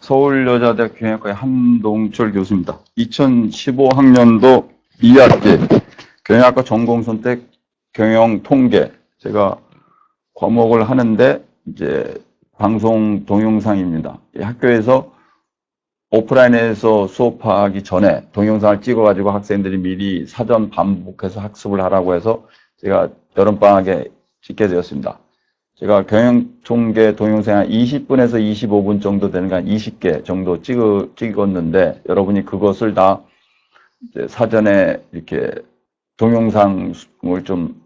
서울여자대학 경영학과의 한동철 교수입니다. 2015학년도 2학기 경영학과 전공선택 경영통계 제가 과목을 하는데 이제 방송 동영상입니다. 학교에서 오프라인에서 수업하기 전에 동영상을 찍어가지고 학생들이 미리 사전 반복해서 학습을 하라고 해서 제가 여름방학에 찍게 되었습니다. 제가 경영통계 동영상 한 20분에서 25분 정도 되는 한 20개 정도 찍었는데 여러분이 그것을 다 이제 사전에 이렇게 동영상을 좀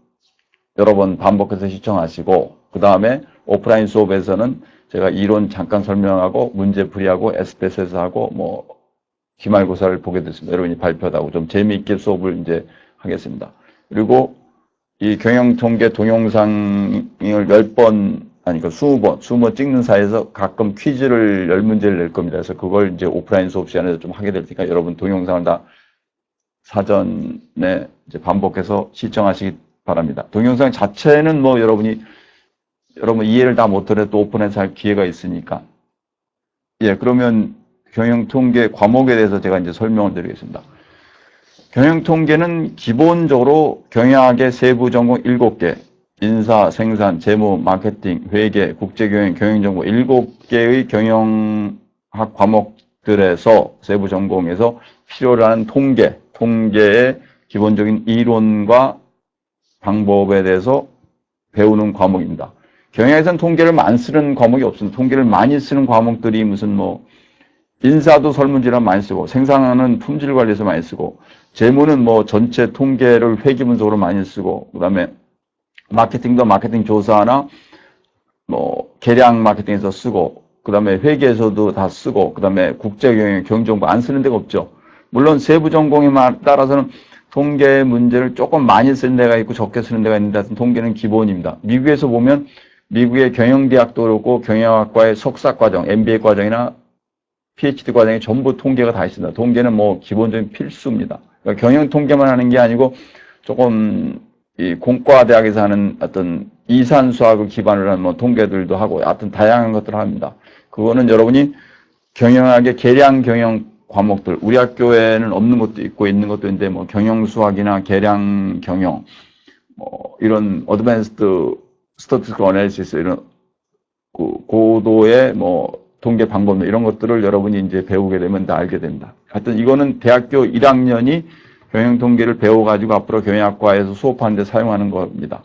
여러 번 반복해서 시청하시고 그 다음에 오프라인 수업에서는 제가 이론 잠깐 설명하고 문제 풀이하고 SPSS 하고 뭐 기말고사를 보게 됐습니다. 여러분이 발표도 하고 좀 재미있게 수업을 이제 하겠습니다. 그리고 이 경영통계 동영상을 10번, 아니, 20번 찍는 사이에서 가끔 퀴즈를 10문제를 낼 겁니다. 그래서 그걸 이제 오프라인 수업 시간에서 좀 하게 될 테니까 여러분 동영상을 다 사전에 이제 반복해서 시청하시기 바랍니다. 동영상 자체는 뭐 여러분 이해를 다 못하더라도 오픈해서 할 기회가 있으니까. 예, 그러면 경영통계 과목에 대해서 제가 이제 설명을 드리겠습니다. 경영통계는 기본적으로 경영학의 세부 전공 7개, 인사, 생산, 재무, 마케팅, 회계, 국제경영, 경영정보 7개의 경영학 과목들에서 세부 전공에서 필요로 하는 통계의 기본적인 이론과 방법에 대해서 배우는 과목입니다. 경영에서는 통계를 많이 쓰는 과목이 없습니다. 통계를 많이 쓰는 과목들이 무슨 뭐 인사도 설문지란 많이 쓰고 생산하는 품질 관리에서 많이 쓰고 재무는 뭐 전체 통계를 회계 분석으로 많이 쓰고 그다음에 마케팅도 마케팅 조사나 뭐 계량 마케팅에서 쓰고 그다음에 회계에서도 다 쓰고 그다음에 국제경영 경영정보 안 쓰는 데가 없죠. 물론 세부 전공에 따라서는 통계 문제를 조금 많이 쓰는 데가 있고 적게 쓰는 데가 있는데 통계는 기본입니다. 미국에서 보면 미국의 경영대학도 그렇고 경영학과의 석사과정, MBA 과정이나 PhD 과정에 전부 통계가 다 있습니다. 통계는 뭐 기본적인 필수입니다. 그러니까 경영 통계만 하는 게 아니고 조금 이 공과대학에서 하는 어떤 이산 수학을 기반으로 한 뭐 통계들도 하고 하여튼 다양한 것들을 합니다. 그거는 여러분이 경영학의 계량 경영 과목들 우리 학교에는 없는 것도 있고 있는 것도 있는데 뭐 경영 수학이나 계량 경영 뭐 이런 어드밴스드 스태티스티컬 애널리시스 이런 고도의 뭐 통계 방법 이런 것들을 여러분이 이제 배우게 되면 다 알게 됩니다. 하여튼 이거는 대학교 1학년이 경영 통계를 배워가지고 앞으로 경영학과에서 수업하는 데 사용하는 겁니다.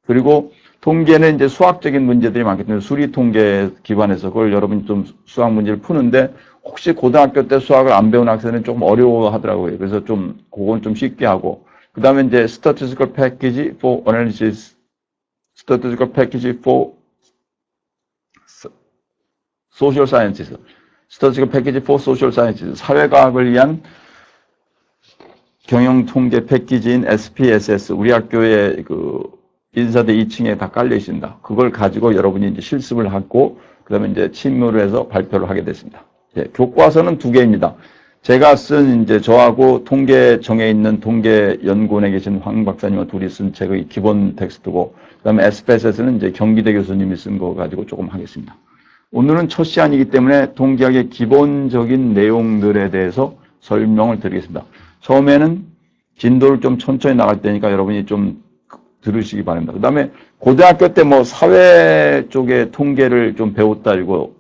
그리고 통계는 이제 수학적인 문제들이 많기 때문에 수리 통계 기반에서 그걸 여러분이 좀 수학 문제를 푸는데 혹시 고등학교 때 수학을 안 배운 학생은 조금 어려워하더라고요. 그래서 좀 그건 좀 쉽게 하고 그 다음에 이제 Statistical Package for Analysis, Statistical Package for Social Sciences, Statistical Package for Social Sciences, 사회과학을 위한 경영 통계 패키지인 SPSS, 우리 학교에 그 인사대 2층에 다 깔려 있습니다. 그걸 가지고 여러분이 이제 실습을 하고, 그 다음에 이제 침무를 해서 발표를 하게 됐습니다. 예, 교과서는 2개입니다. 제가 쓴 이제 저하고 통계청에 있는 통계연구원에 계신 황 박사님과 둘이 쓴 책의 기본 텍스트고, 그 다음에 SPSS는 이제 경기대 교수님이 쓴 거 가지고 조금 하겠습니다. 오늘은 첫 시간이기 때문에 통계학의 기본적인 내용들에 대해서 설명을 드리겠습니다. 처음에는 진도를 좀 천천히 나갈 테니까 여러분이 좀 들으시기 바랍니다. 그 다음에 고등학교 때 뭐 사회 쪽에 통계를 좀 배웠다 그리고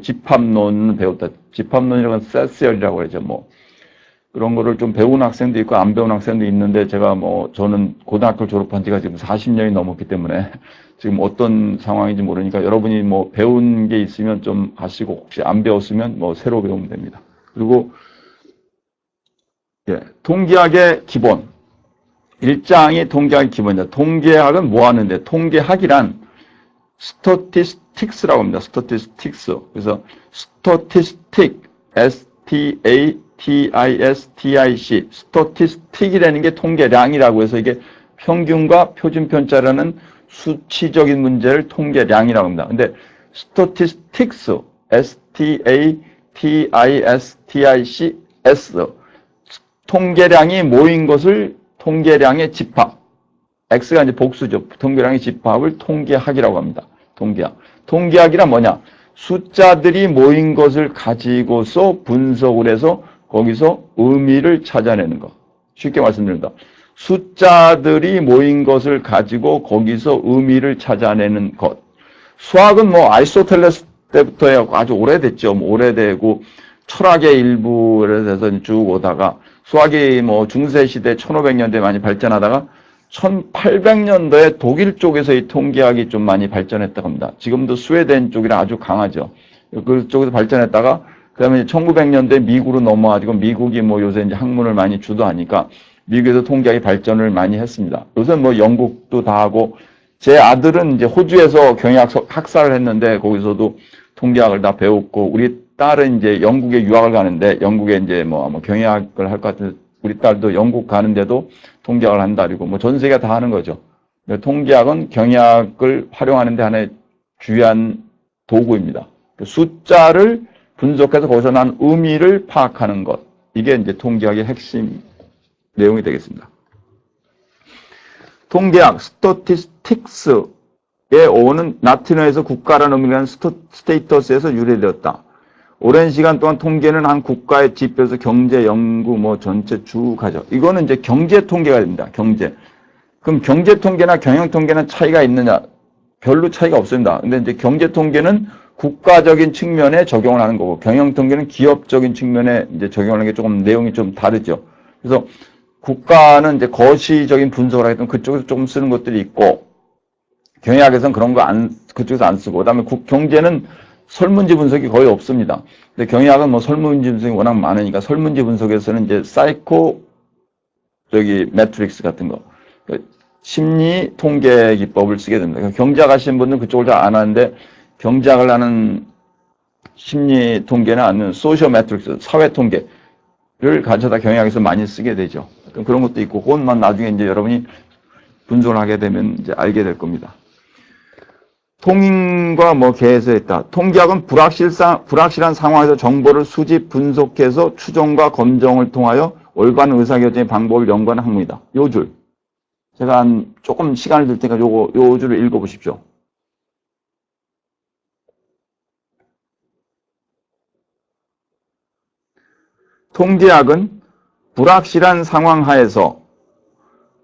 집합론 배웠다. 집합론이라고 하면 세스열이라고 하죠. 뭐 그런 거를 좀 배운 학생도 있고 안 배운 학생도 있는데 제가 뭐 저는 고등학교를 졸업한 지가 지금 40년이 넘었기 때문에 지금 어떤 상황인지 모르니까 여러분이 뭐 배운 게 있으면 좀 아시고 혹시 안 배웠으면 뭐 새로 배우면 됩니다. 그리고 예, 통계학의 기본 1장이 통계학의 기본입니다. 통계학은 뭐 하는데 통계학이란 statistics라고 합니다. statistics. 그래서 statistic, S-T-A-T-I-S-T-I-C, statistic이라는 게 통계량이라고 해서 이게 평균과 표준편차라는 수치적인 문제를 통계량이라고 합니다. 근데 statistics, S-T-A-T-I-S-T-I-C-S, 통계량이 모인 것을 통계량의 집합, X가 이제 복수죠. 통계량의 집합을 통계학이라고 합니다. 통계학. 통계학이란 뭐냐? 숫자들이 모인 것을 가지고서 분석을 해서 거기서 의미를 찾아내는 것. 쉽게 말씀드립니다. 숫자들이 모인 것을 가지고 거기서 의미를 찾아내는 것. 수학은 뭐 아리스토텔레스 때부터 아주 오래됐죠. 뭐 오래되고 철학의 일부에 대해서 쭉 오다가 수학이 뭐 중세시대 1500년대에 많이 발전하다가 1800년도에 독일 쪽에서 이 통계학이 좀 많이 발전했다고 합니다. 지금도 스웨덴 쪽이랑 아주 강하죠. 그쪽에서 발전했다가 그다음에 1900년대 미국으로 넘어가지고 미국이 뭐 요새 이제 학문을 많이 주도하니까 미국에서 통계학이 발전을 많이 했습니다. 요새는 뭐 영국도 다 하고 제 아들은 이제 호주에서 경영학 학사를 했는데 거기서도 통계학을 다 배웠고 우리 딸은 이제 영국에 유학을 가는데 영국에 이제 뭐 아마 경영학을 할 것 같은 우리 딸도 영국 가는데도 통계학을 한다 그리고 뭐 전 세계가 다 하는 거죠. 통계학은 경영학을 활용하는 데 하나의 주요한 도구입니다. 숫자를 분석해서 거기서 난 의미를 파악하는 것. 이게 이제 통계학의 핵심 내용이 되겠습니다. 통계학, 스토티스틱스의 어원은 라틴어에서 국가라는 의미라는 스테이터스에서 유래되었다. 오랜 시간 동안 통계는 한 국가의 지표에서 경제, 연구, 뭐 전체 쭉 하죠. 이거는 이제 경제 통계가 됩니다. 경제. 그럼 경제 통계나 경영 통계는 차이가 있느냐? 별로 차이가 없습니다. 근데 이제 경제 통계는 국가적인 측면에 적용을 하는 거고, 경영 통계는 기업적인 측면에 이제 적용하는 게 조금 내용이 좀 다르죠. 그래서 국가는 이제 거시적인 분석을 하기 때문에 그쪽에서 조금 쓰는 것들이 있고, 경영학에서는 그런 거 그쪽에서 안 쓰고, 그 다음에 경제는 설문지 분석이 거의 없습니다. 근데 경영학은 뭐 설문지 분석이 워낙 많으니까 설문지 분석에서는 이제 매트릭스 같은 거, 심리 통계 기법을 쓰게 됩니다. 그러니까 경제학 하시는 분들은 그쪽을 잘 안 하는데 경제학을 하는 심리 통계나 아니면 소셜 매트릭스, 사회 통계를 가져다 경영학에서 많이 쓰게 되죠. 그런 것도 있고, 그것만 나중에 이제 여러분이 분석을 하게 되면 이제 알게 될 겁니다. 통인과 뭐 계에서 했다. 통계학은 불확실한 상황에서 정보를 수집, 분석해서 추정과 검증을 통하여 올바른 의사결정의 방법을 연구하는 학문이다. 요 줄. 제가 조금 시간을 들 테니까 요 줄을 읽어보십시오. 통계학은 불확실한 상황 하에서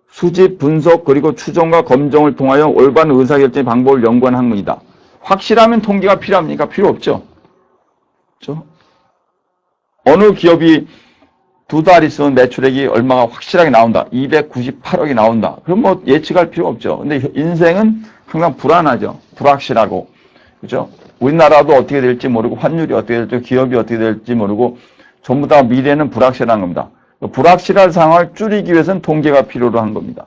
수집, 분석, 그리고 추정과 검증을 통하여 올바른 의사결정의 방법을 연구하는 학문이다. 확실하면 통계가 필요합니까? 필요 없죠. 그렇죠? 어느 기업이 두 달 있으면 매출액이 얼마가 확실하게 나온다. 298억이 나온다. 그럼 뭐 예측할 필요 없죠. 근데 인생은 항상 불안하죠. 불확실하고. 그죠? 우리나라도 어떻게 될지 모르고, 환율이 어떻게 될지, 기업이 어떻게 될지 모르고, 전부 다 미래는 불확실한 겁니다. 불확실한 상황을 줄이기 위해서는 통계가 필요로 한 겁니다.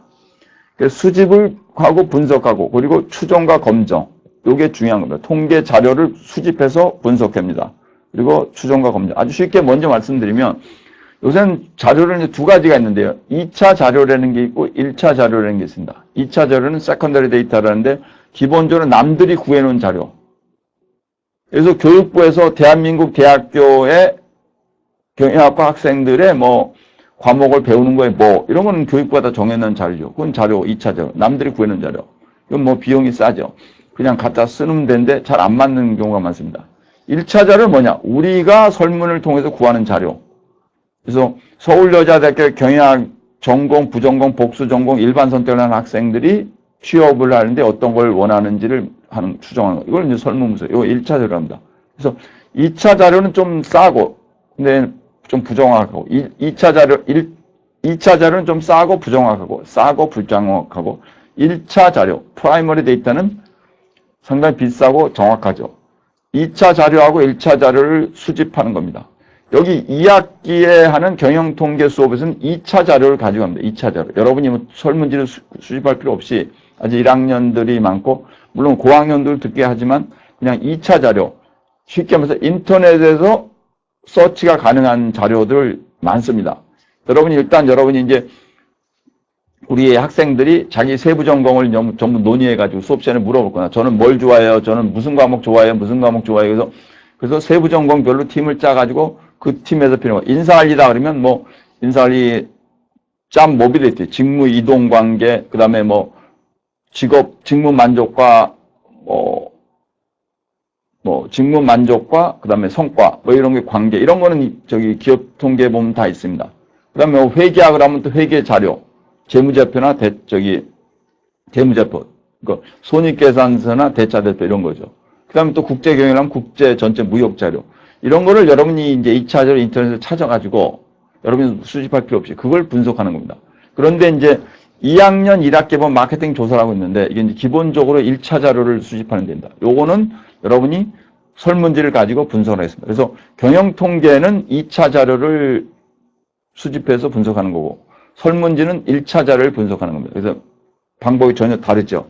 그래서 수집을 하고 분석하고 그리고 추정과 검증, 이게 중요한 겁니다. 통계 자료를 수집해서 분석합니다. 그리고 추정과 검증. 아주 쉽게 먼저 말씀드리면 요새는 자료는 이제 두 가지가 있는데요. 2차 자료라는 게 있고 1차 자료라는 게 있습니다. 2차 자료는 세컨더리 데이터라는데 기본적으로 남들이 구해놓은 자료. 그래서 교육부에서 대한민국 대학교의 경영학과 학생들의 뭐 과목을 배우는 거에 뭐 이런 거는 교육부가 다 정해놓은 자료죠. 그건 자료 2차 자료. 남들이 구해놓은 자료. 이건 뭐 비용이 싸죠. 그냥 갖다 쓰면 되는데 잘 안 맞는 경우가 많습니다. 1차 자료는 뭐냐? 우리가 설문을 통해서 구하는 자료. 그래서 서울여자대학교 경영학 전공, 부전공, 복수전공, 일반 선택을 하는 학생들이 취업을 하는데 어떤 걸 원하는지를 추정하는 거. 이걸 이제 설문문서. 이거 1차 자료랍니다. 그래서 2차 자료는 좀 싸고, 근데 좀 부정확하고, 2차 자료는 좀 싸고 부정확하고, 싸고 불정확하고, 1차 자료, 프라이머리 데이터는 상당히 비싸고 정확하죠. 2차 자료하고 1차 자료를 수집하는 겁니다. 여기 2학기에 하는 경영통계 수업에서는 2차 자료를 가지고 갑니다. 2차 자료. 여러분이 뭐 설문지를 수집할 필요 없이 아직 1학년들이 많고, 물론 고학년들 듣게 하지만 그냥 2차 자료. 쉽게 말해서 인터넷에서 서치가 가능한 자료들 많습니다. 여러분이 이제 우리 학생들이 자기 세부 전공을 전부 논의해가지고 수업 시간에 물어볼 거나 저는 뭘 좋아해요? 저는 무슨 과목 좋아해요? 무슨 과목 좋아해요? 그래서 세부 전공별로 팀을 짜가지고 그 팀에서 필요한 인사관리다 그러면 뭐 인사관리 짬 모빌리티, 직무 이동 관계, 그 다음에 뭐 직무 만족과 뭐 뭐 직무 만족과 그다음에 성과 뭐 이런 게 관계 이런 거는 저기 기업 통계에 보면 다 있습니다. 그다음에 뭐 회계학을 하면 또 회계 자료, 재무제표나 재무제표, 그 손익계산서나 대차대표 이런 거죠. 그다음에 또 국제경영하면 국제 전체 무역 자료 이런 거를 여러분이 이제 2차적으로 인터넷에 찾아가지고 여러분이 수집할 필요 없이 그걸 분석하는 겁니다. 그런데 이제 2학년 1학기 보면 마케팅 조사를 하고 있는데 이게 이제 기본적으로 1차 자료를 수집하는 데입니다. 요거는 여러분이 설문지를 가지고 분석을 하겠습니다. 그래서 경영통계는 2차 자료를 수집해서 분석하는 거고 설문지는 1차 자료를 분석하는 겁니다. 그래서 방법이 전혀 다르죠.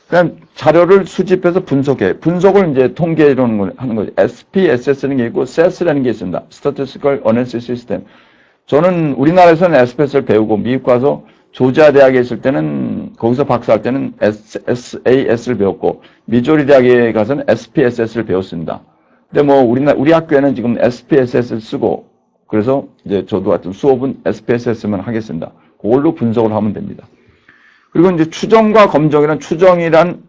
그냥 자료를 수집해서 분석해. 분석을 이제 통계로 하는 거죠. SPSS라는 게 있고 SES라는 게 있습니다. Statistical Analysis System. 저는 우리나라에서는 SPSS를 배우고 미국 가서 조지아 대학에 있을 때는 거기서 박사할 때는 SAS를 배웠고 미조리 대학에 가서는 SPSS를 배웠습니다. 근데 뭐 우리 학교에는 지금 SPSS를 쓰고 그래서 이제 저도 같은 수업은 SPSS만 하겠습니다. 그걸로 분석을 하면 됩니다. 그리고 이제 추정과 검정이란 추정이란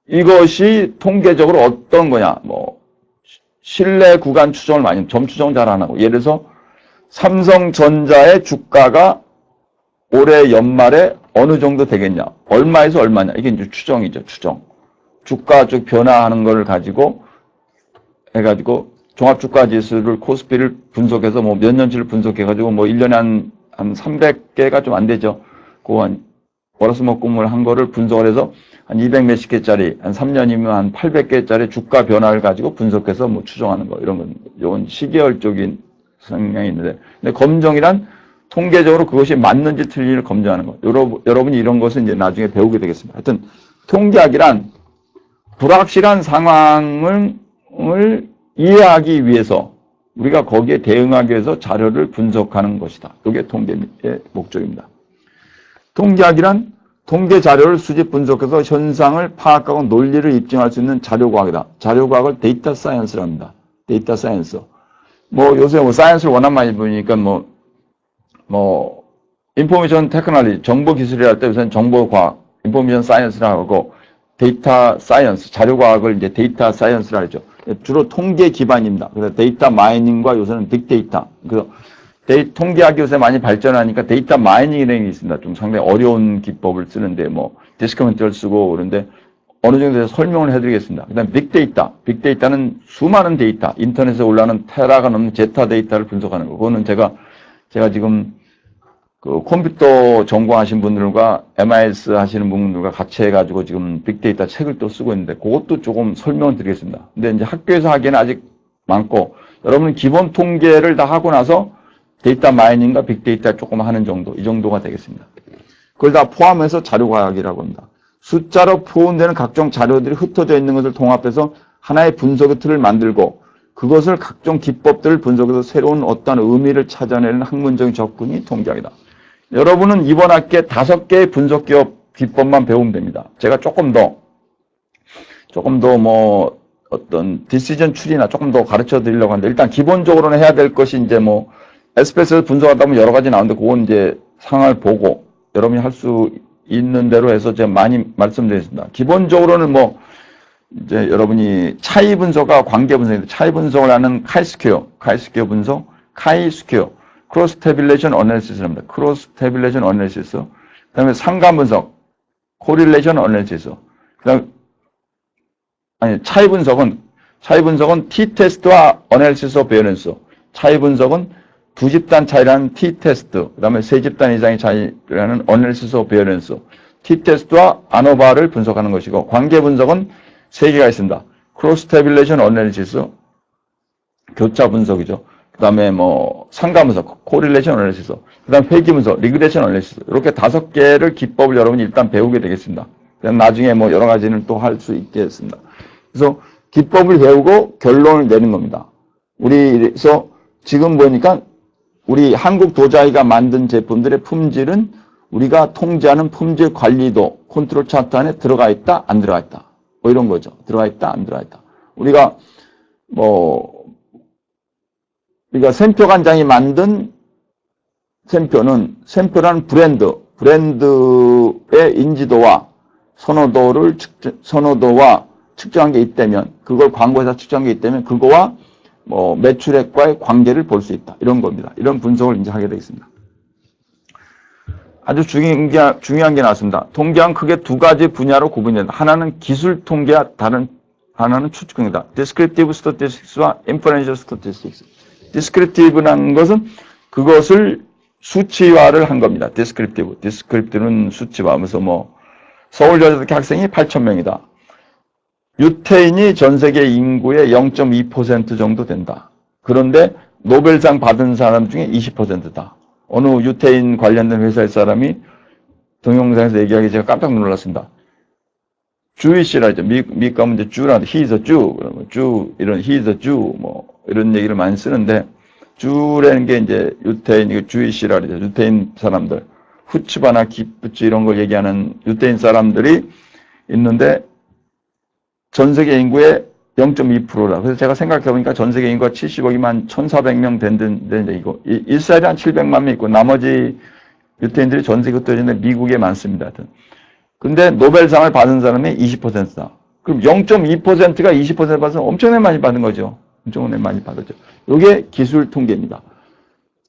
이것이 통계적으로 어떤 거냐 뭐 신뢰 구간 추정을 많이 점 추정 잘 안 하고 예를 들어서 삼성전자의 주가가 올해 연말에 어느 정도 되겠냐 얼마에서 얼마냐 이게 이제 추정이죠. 추정 주가 쭉 변화하는 걸 가지고 해가지고 종합주가지수를 코스피를 분석해서 뭐 몇 년치를 분석해가지고 뭐 1년에 한 300개가 좀 안 되죠. 그 한 월화수목금을 한 거를 분석을 해서 한 200 몇십 개짜리 한 3년이면 한 800개짜리 주가 변화를 가지고 분석해서 뭐 추정하는 거 이런 건 이건 시계열적인 성향이 있는데 근데 검정이란 통계적으로 그것이 맞는지 틀린지를 검증하는 거. 여러분이 이런 것을 이제 나중에 배우게 되겠습니다. 하여튼 통계학이란 불확실한 상황을 이해하기 위해서 우리가 거기에 대응하기 위해서 자료를 분석하는 것이다. 이게 통계의 목적입니다. 통계학이란 통계 자료를 수집 분석해서 현상을 파악하고 논리를 입증할 수 있는 자료과학이다. 자료과학을 데이터 사이언스라고 합니다. 데이터 사이언스. 뭐 요새 뭐 사이언스를 워낙 많이 보니까 뭐 인포메이션 테크놀로지 정보기술이라 할 때 우선 정보과학, 인포메이션 사이언스라고 하고 데이터 사이언스, 자료과학을 이제 데이터 사이언스라 하죠. 주로 통계 기반입니다. 그래서 데이터 마이닝과 요새는 빅데이터. 그래서 통계학이 요새 많이 발전하니까 데이터 마이닝이라는 게 있습니다. 좀 상당히 어려운 기법을 쓰는데 뭐 디스커멘트를 쓰고 그런데 어느 정도 설명을 해드리겠습니다. 그 다음에 빅데이터. 빅데이터는 수많은 데이터, 인터넷에 올라오는 테라가 넘는 제타 데이터를 분석하는 거. 그거는 제가 지금 그 컴퓨터 전공하신 분들과 MIS 하시는 분들과 같이 해가지고 지금 빅데이터 책을 또 쓰고 있는데 그것도 조금 설명을 드리겠습니다. 근데 이제 학교에서 하기에는 아직 많고 여러분은 기본 통계를 다 하고 나서 데이터 마이닝과 빅데이터 조금 하는 정도, 이 정도가 되겠습니다. 그걸 다 포함해서 자료과학이라고 합니다. 숫자로 포함되는 각종 자료들이 흩어져 있는 것을 통합해서 하나의 분석의 틀을 만들고 그것을 각종 기법들을 분석해서 새로운 어떤 의미를 찾아내는 학문적인 접근이 통계학이다. 여러분은 이번 학기에 5개의 분석 기법만 배우면 됩니다. 제가 조금 더 뭐 어떤 디시전 추리나 조금 더 가르쳐 드리려고 하는데 일단 기본적으로는 해야 될 것이 이제 뭐 SPSS 분석하다 보면 여러 가지 나오는데 그건 이제 상황을 보고 여러분이 할 수 있는 대로 해서 제가 많이 말씀드리겠습니다. 기본적으로는 뭐 이제 여러분이 차이 분석과 관계 분석인데 차이 분석을 하는 카이스퀘어 분석, 카이스퀘어 크로스 태빌레이션 어널리시스를 합니다. 크로스 태빌레이션 어널리시스. 그다음에 상관 분석, 코릴레이션 어널리시스. 그다음 차이 분석은 T-테스트와 어널리시스 오브 베어런스. 차이 분석은 두 집단 차이라는 T-테스트, 그다음에 세 집단 이상의 차이라는 어널리시스 오브 베어런스. T-테스트와 아노바를 분석하는 것이고 관계 분석은 3개가 있습니다. 크로스 태빌레이션 어널리시스, 교차 분석이죠. 그 다음에 뭐 상관 분석, 코릴레이션 어널리시스, 그 다음 회귀 분석, 리그레이션 어널리시스 이렇게 5개를 기법을 여러분이 일단 배우게 되겠습니다. 그냥 나중에 뭐 여러 가지는 또 할 수 있겠습니다. 그래서 기법을 배우고 결론을 내는 겁니다. 그래서 지금 보니까 우리 한국 도자기가 만든 제품들의 품질은 우리가 통제하는 품질 관리도 컨트롤 차트 안에 들어가 있다, 안 들어가 있다. 뭐 이런 거죠. 들어가 있다, 안 들어가 있다. 우리가 샘표관장이 만든 샘표라는 브랜드의 인지도와 선호도와 측정한 게 있다면, 그걸 광고에서 측정한 게 있다면, 그거와 뭐 매출액과의 관계를 볼 수 있다. 이런 겁니다. 이런 분석을 이제 하게 되어 있습니다. 아주 중요한 게 나왔습니다. 통계학은 크게 두 가지 분야로 구분된다. 하나는 기술 통계와 하나는 추측 통계다. Descriptive Statistics와 Inferential Statistics. Descriptive라는 것은 그것을 수치화를 한 겁니다. Descriptive. Descriptive는 수치화. 하면서 뭐 서울여자대학교 학생이 8,000명이다. 유태인이 전 세계 인구의 0.2% 정도 된다. 그런데 노벨상 받은 사람 중에 20%다. 어느 유태인 관련된 회사의 사람이 동영상에서 얘기하기 제가 깜짝 놀랐습니다. 주이시라 하죠. 미국 가면 이제 주라는데 he is a Jew, 이런 he is a Jew 뭐 이런 얘기를 많이 쓰는데 주라는 게 이제 유태인, 주이시라 그러죠. 유태인 사람들, 후츠바나 기프츠 이런 걸 얘기하는 유태인 사람들이 있는데 전 세계 인구의 0.2%라. 그래서 제가 생각해보니까 전 세계 인구가 70억이면 1,400명 된데 이거 이스라엘이 한 700만 명 있고 나머지 유태인들이 전 세계 흩어지는데 미국에 많습니다. 하여튼. 근데 노벨상을 받은 사람이 20%다. 그럼 0.2%가 20% 받으면 엄청나게 많이 받은 거죠. 엄청나게 많이 받았죠. 이게 기술 통계입니다.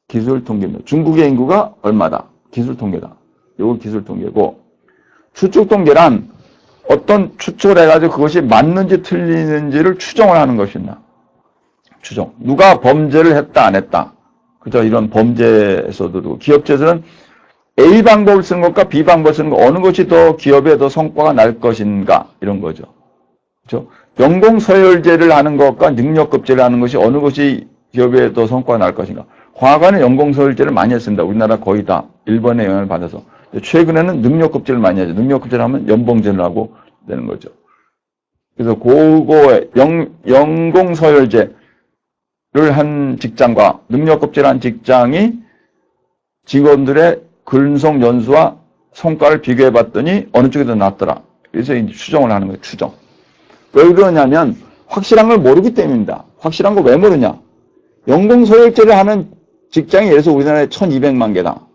기술 통계입니다. 중국의 인구가 얼마다. 기술 통계다. 이거 기술 통계고 추측 통계란 어떤 추측을 해가지고 그것이 맞는지 틀리는지를 추정을 하는 것이냐. 추정. 누가 범죄를 했다, 안 했다. 그죠? 이런 범죄에서도. 기업체에서는 A 방법을 쓰는 것과 B 방법을 쓰는 것, 어느 것이 더 기업에 더 성과가 날 것인가. 이런 거죠. 그죠? 연공서열제를 하는 것과 능력급제를 하는 것이 어느 것이 기업에 더 성과가 날 것인가. 과거에는 연공서열제를 많이 했습니다. 우리나라 거의 다. 일본의 영향을 받아서. 최근에는 능력급제를 많이 하죠. 능력급제를 하면 연봉제를 하고 되는 거죠. 그래서 그거에 연공서열제를 한 직장과 능력급제를 한 직장이 직원들의 근속 연수와 성과를 비교해 봤더니 어느 쪽이 더 낫더라. 그래서 이제 추정을 하는 거예요. 추정. 왜 그러냐면 확실한 걸 모르기 때문입니다. 확실한 걸 왜 모르냐. 연공서열제를 하는 직장이 예를 들어서 우리나라에 1,200만 개다.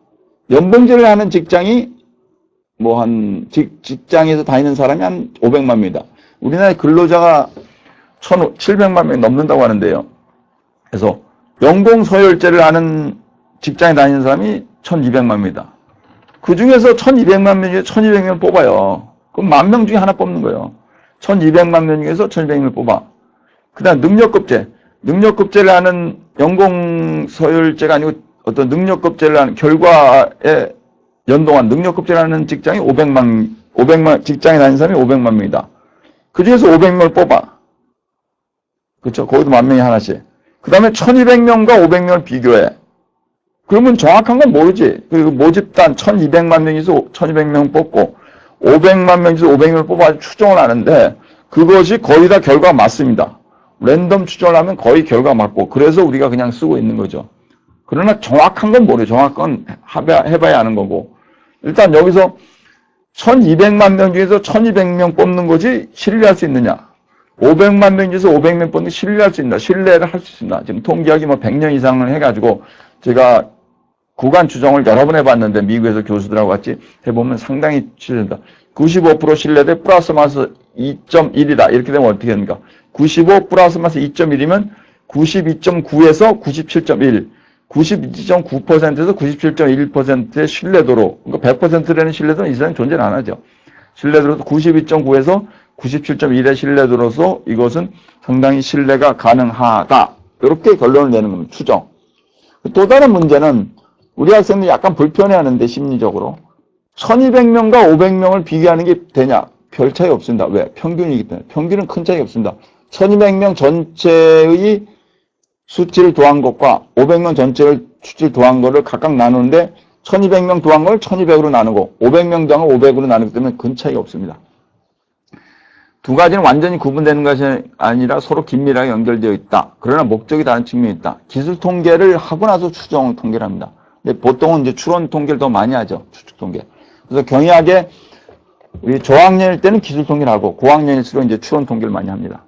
연봉제를 하는 직장이 뭐 직장에서 다니는 사람이 한 500만 명이다. 우리나라의 근로자가 1,700만 명이 넘는다고 하는데요. 그래서 연공서열제를 하는 직장에 다니는 사람이 1,200만 명이다. 그 중에서 1,200만 명 중에 1,200명을 뽑아요. 그럼 10,000명 중에 하나 뽑는 거예요. 1,200만 명 중에서 1,200명을 뽑아. 그 다음 능력급제. 능력급제를 하는 연공서열제가 아니고 어떤 능력급제를 하는 결과에 연동한 능력급제를 하는 직장이 500만, 직장에 다니는 사람이 500만 명이다. 그 중에서 500명을 뽑아. 그렇죠? 거기도 10,000명이 하나씩. 그 다음에 1,200명과 500명을 비교해. 그러면 정확한 건 모르지. 그리고 모집단 1,200만 명에서 1,200명 뽑고 500만 명에서 500명을 뽑아 추정을 하는데 그것이 거의 다 결과가 맞습니다. 랜덤 추정을 하면 거의 결과가 맞고 그래서 우리가 그냥 쓰고 있는 거죠. 그러나 정확한 건 모르죠. 정확한 건 해봐야 하는 거고. 일단 여기서 1,200만 명 중에서 1,200명 뽑는 것이 신뢰할 수 있느냐. 500만 명 중에서 500명 뽑는 게 신뢰할 수 있나. 신뢰를 할 수 있나. 지금 통계학이 뭐 100년 이상을 해가지고 제가 구간 추정을 여러 번 해봤는데 미국에서 교수들하고 같이 해보면 상당히 신뢰된다. 95% 신뢰돼 플러스 마이너스 2.1이다. 이렇게 되면 어떻게 됩니까? 95 플러스 마이너스 2.1이면 92.9에서 97.1. 92.9%에서 97.1%의 신뢰도로, 그러니까 100%라는 신뢰도는 이 세상에 존재는 안 하죠. 신뢰도로서 92.9에서 97.1의 신뢰도로서 이것은 상당히 신뢰가 가능하다. 이렇게 결론을 내는 겁니다. 추정. 또 다른 문제는 우리 학생들이 약간 불편해하는데 심리적으로 1,200명과 500명을 비교하는 게 되냐? 별 차이 없습니다. 왜? 평균이기 때문에. 평균은 큰 차이 없습니다. 1,200명 전체의 수치를 더한 것과 500명 전체를 수치를 더한 것을 각각 나누는데 1,200명 더한 걸 1,200으로 나누고 500명 더한 걸 500으로 나누기 때문에 큰 차이가 없습니다. 두 가지는 완전히 구분되는 것이 아니라 서로 긴밀하게 연결되어 있다. 그러나 목적이 다른 측면이 있다. 기술 통계를 하고 나서 추정 통계를 합니다. 근데 보통은 이제 추론 통계를 더 많이 하죠. 추측 통계. 그래서 경영학에 우리 저학년일 때는 기술 통계를 하고 고학년일수록 이제 추론 통계를 많이 합니다.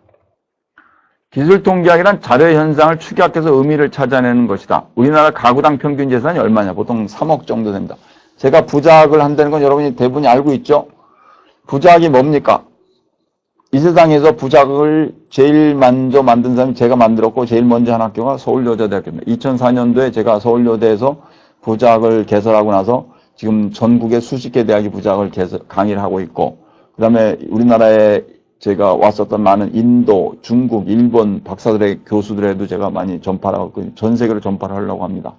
기술 통계학이란 자료 현상을 추격해서 의미를 찾아내는 것이다. 우리나라 가구당 평균 재산이 얼마냐? 보통 3억 정도 됩니다. 제가 부자학을 한다는 건 여러분이 대부분이 알고 있죠? 부자학이 뭡니까? 이 세상에서 부작을 제일 먼저 만든 사람이 제가 만들었고 제일 먼저 한 학교가 서울여자대학교입니다. 2004년도에 제가 서울여대에서 부작을 개설하고 나서 지금 전국의 수십 개 대학이 부작을 강의를 하고 있고, 그 다음에 우리나라에 제가 왔었던 많은 인도, 중국, 일본 박사들의 교수들에도 제가 많이 전파를 하고 전 세계로 전파를 하려고 합니다.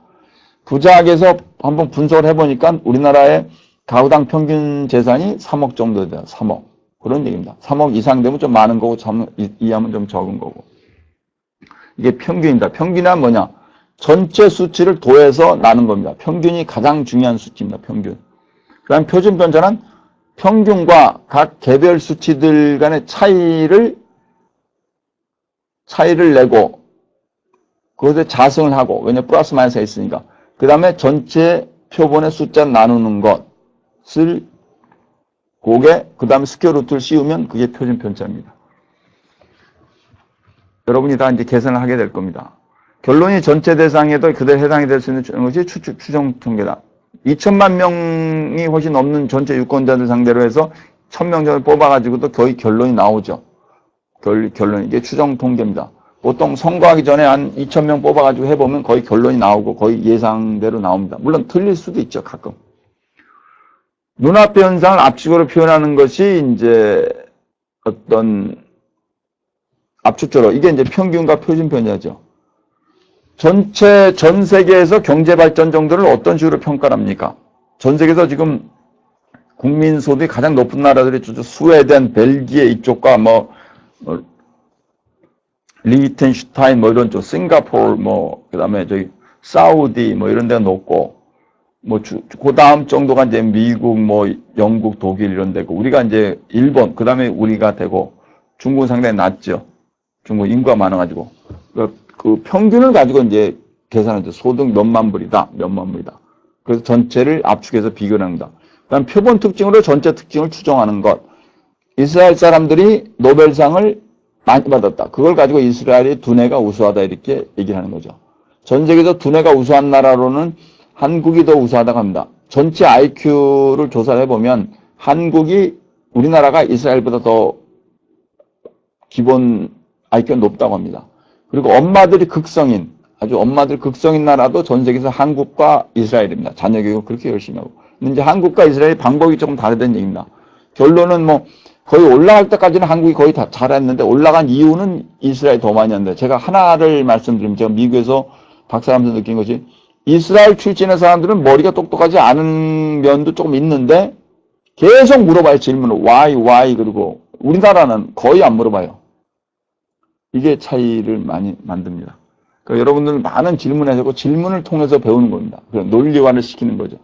부작에서 한번 분석을 해보니까 우리나라의 가구당 평균 재산이 3억 정도 돼요. 3억. 그런 얘기입니다. 3억 이상 되면 좀 많은 거고, 3억 이하면 좀 적은 거고. 이게 평균입니다. 평균은 뭐냐? 전체 수치를 더해서 나눈 겁니다. 평균이 가장 중요한 수치입니다. 평균. 그 다음 표준 편차는 평균과 각 개별 수치들 간의 차이를 내고, 그것에 자승을 하고, 왜냐면 플러스 마이너스가 있으니까. 그 다음에 전체 표본의 숫자를 나누는 것을 그 다음에 스퀘어 루트를 씌우면 그게 표준 편차입니다. 여러분이 다 이제 계산을 하게 될 겁니다. 결론이 전체 대상에도 그대로 해당이 될 수 있는 것이 추정 통계다. 2천만 명이 훨씬 넘는 전체 유권자들 상대로 해서 1,000명 정도 뽑아가지고도 거의 결론이 나오죠. 결론, 이게 추정 통계입니다. 보통 선거하기 전에 한 2,000명 뽑아가지고 해보면 거의 결론이 나오고 거의 예상대로 나옵니다. 물론 틀릴 수도 있죠, 가끔. 눈앞의 현상을 압축으로 표현하는 것이 이제 어떤 압축적으로, 이게 이제 평균과 표준 편차죠. 전 세계에서 경제 발전 정도를 어떤 식으로 평가를 합니까? 전 세계에서 지금 국민 소득이 가장 높은 나라들이 스웨덴, 벨기에 이쪽과 리히텐슈타인 이런 쪽, 싱가포르 그다음에 저기 사우디 이런 데가 높고, 그 다음 정도가 이제 미국, 영국, 독일 이런 데고, 우리가 이제 일본, 그 다음에 우리가 되고, 중국은 상당히 낮죠. 중국 인구가 많아가지고. 그 평균을 가지고 이제 계산하죠. 소득 몇만 불이다. 그래서 전체를 압축해서 비교를 합니다. 그 다음 표본 특징으로 전체 특징을 추정하는 것. 이스라엘 사람들이 노벨상을 많이 받았다. 그걸 가지고 이스라엘이 두뇌가 우수하다 이렇게 얘기를 하는 거죠. 전 세계에서 두뇌가 우수한 나라로는 한국이 더 우수하다고 합니다. 전체 IQ를 조사를 해보면 우리나라가 이스라엘보다 더 기본 IQ가 높다고 합니다. 그리고 엄마들 극성인 나라도 전 세계에서 한국과 이스라엘입니다. 자녀 교육을 그렇게 열심히 하고. 근데 이제 한국과 이스라엘의 방법이 조금 다르다는 얘기입니다. 결론은 거의 올라갈 때까지는 한국이 거의 다 잘했는데 올라간 이유는 이스라엘이 더 많이 한다. 제가 하나를 말씀드리면 제가 미국에서 박사하면서 느낀 것이 이스라엘 출신의 사람들은 머리가 똑똑하지 않은 면도 조금 있는데 계속 물어봐요. 질문을. why 그리고 우리나라는 거의 안 물어봐요. 이게 차이를 많이 만듭니다. 그러니까 여러분들은 많은 질문을 질문을 통해서 배우는 겁니다. 논리화를 시키는 거죠.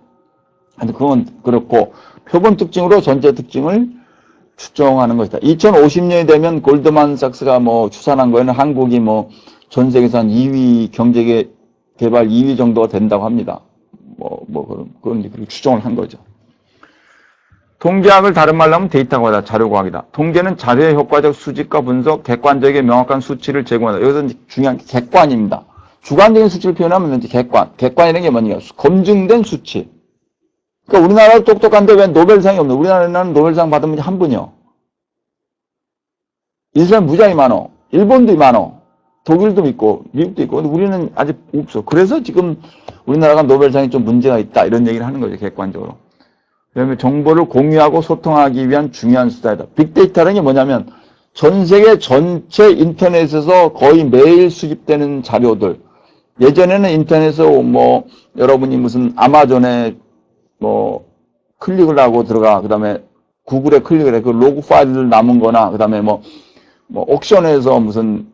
그건 그렇고 표본 특징으로 전체 특징을 추정하는 것이다. 2050년이 되면 골드만삭스가 추산한 거에는 한국이 전 세계에서 한 2위 경제 개발 2위 정도가 된다고 합니다. 그런 그렇게 추정을 한 거죠. 통계학을 다른 말로 하면 데이터 과학이다. 자료 과학이다. 통계는 자료의 효과적 수집과 분석, 객관적이게 명확한 수치를 제공한다. 여기서 중요한 게 객관입니다. 주관적인 수치를 표현하면 이제 객관. 객관이라는 게 뭐냐? 검증된 수치. 그러니까 우리나라도 똑똑한데 왜 노벨상이 없나? 우리나라는 노벨상 받으면 한 분이요. 이스라엘 무지하게 많어. 일본도 많어. 독일도 있고 미국도 있고. 근데 우리는 아직 없어. 그래서 지금 우리나라가 노벨상이 좀 문제가 있다. 이런 얘기를 하는 거죠. 객관적으로. 그다음에 정보를 공유하고 소통하기 위한 중요한 수단이다. 빅데이터라는 게 뭐냐면 전 세계 전체 인터넷에서 거의 매일 수집되는 자료들. 예전에는 인터넷에서 여러분이 무슨 아마존에 클릭을 하고 들어가. 그다음에 구글에 클릭을 해. 그 로그 파일을 남은 거나 그다음에 옥션에서 무슨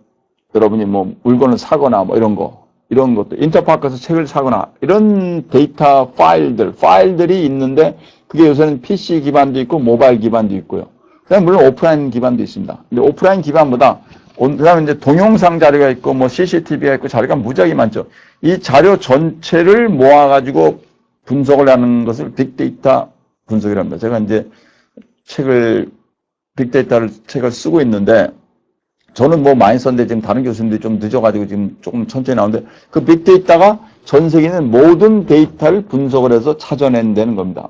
여러분이 물건을 사거나 이런 것도 인터파크에서 책을 사거나 이런 데이터 파일들이 있는데 그게 요새는 PC 기반도 있고 모바일 기반도 있고요. 그다음에 물론 오프라인 기반도 있습니다. 근데 오프라인 기반보다 그다음에 이제 동영상 자료가 있고 CCTV가 있고 자료가 무지하게 많죠. 이 자료 전체를 모아가지고 분석을 하는 것을 빅데이터 분석이랍니다. 제가 이제 책을 쓰고 있는데 저는 많이 썼는데 지금 다른 교수님들이 좀 늦어가지고 지금 조금 천천히 나오는데 그 빅데이터가 전 세계에 있는 모든 데이터를 분석을 해서 찾아낸다는 겁니다.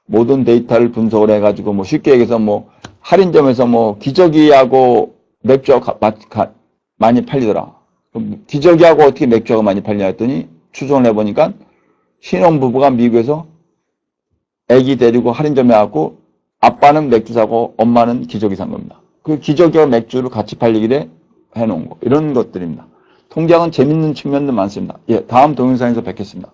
모든 데이터를 분석을 해가지고 쉽게 얘기해서 할인점에서 뭐 기저귀하고 맥주가 많이 팔리더라. 그럼 기저귀하고 어떻게 맥주가 많이 팔리냐 했더니 추정을 해보니까 신혼부부가 미국에서 애기 데리고 할인점에 왔고 아빠는 맥주 사고 엄마는 기저귀 산 겁니다. 그 기저귀와 맥주를 같이 팔리기에 해놓은 거. 이런 것들입니다. 통장은 재밌는 측면도 많습니다. 예, 다음 동영상에서 뵙겠습니다.